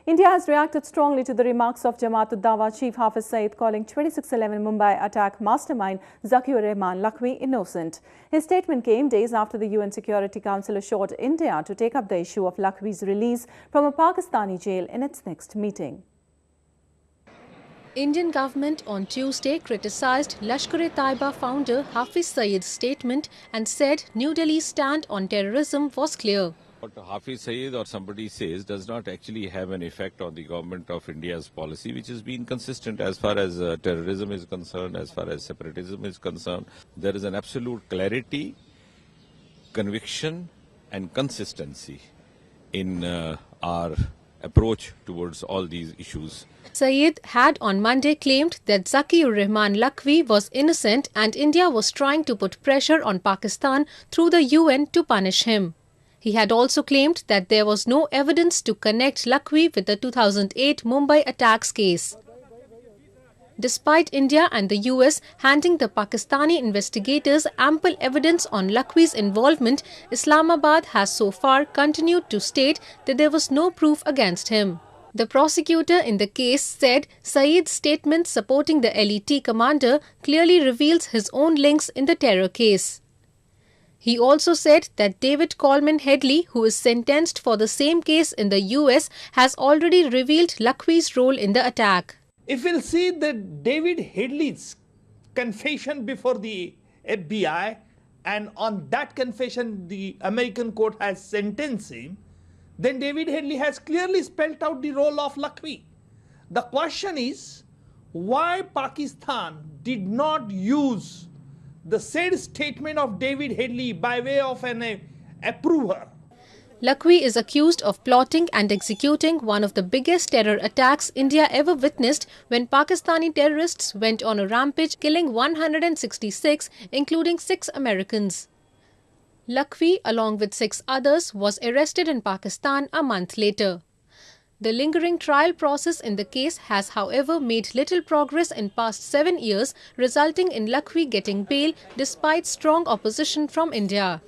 India has reacted strongly to the remarks of Jamaat-ud-Dawa chief Hafiz Saeed, calling 26/11 Mumbai attack mastermind Zakiur-Rehman Lakhvi innocent. His statement came days after the UN Security Council assured India to take up the issue of Lakhvi's release from a Pakistani jail in its next meeting. Indian government on Tuesday criticized Lashkar-e-Taiba founder Hafiz Saeed's statement and said New Delhi's stand on terrorism was clear. What Hafiz Saeed or somebody says does not actually have an effect on the government of India's policy, which has been consistent as far as terrorism is concerned, as far as separatism is concerned. There is an absolute clarity, conviction and consistency in our approach towards all these issues. Saeed had on Monday claimed that Zakiur-Rehman Lakhvi was innocent and India was trying to put pressure on Pakistan through the UN to punish him. He had also claimed that there was no evidence to connect Lakhvi with the 2008 Mumbai attacks case. Despite India and the US handing the Pakistani investigators ample evidence on Lakhvi's involvement, Islamabad has so far continued to state that there was no proof against him. The prosecutor in the case said Saeed's statement supporting the LET commander clearly reveals his own links in the terror case. He also said that David Coleman Headley, who is sentenced for the same case in the US, has already revealed Lakhvi's role in the attack. If we'll see that David Headley's confession before the FBI, and on that confession the American court has sentenced him, then David Headley has clearly spelled out the role of Lakhvi. The question is, why Pakistan did not use the said statement of David Headley by way of an approver? Lakhvi is accused of plotting and executing one of the biggest terror attacks India ever witnessed when Pakistani terrorists went on a rampage, killing 166, including 6 Americans. Lakhvi, along with 6 others, was arrested in Pakistan a month later. The lingering trial process in the case has, however, made little progress in past 7 years, resulting in Lakhvi getting bail despite strong opposition from India.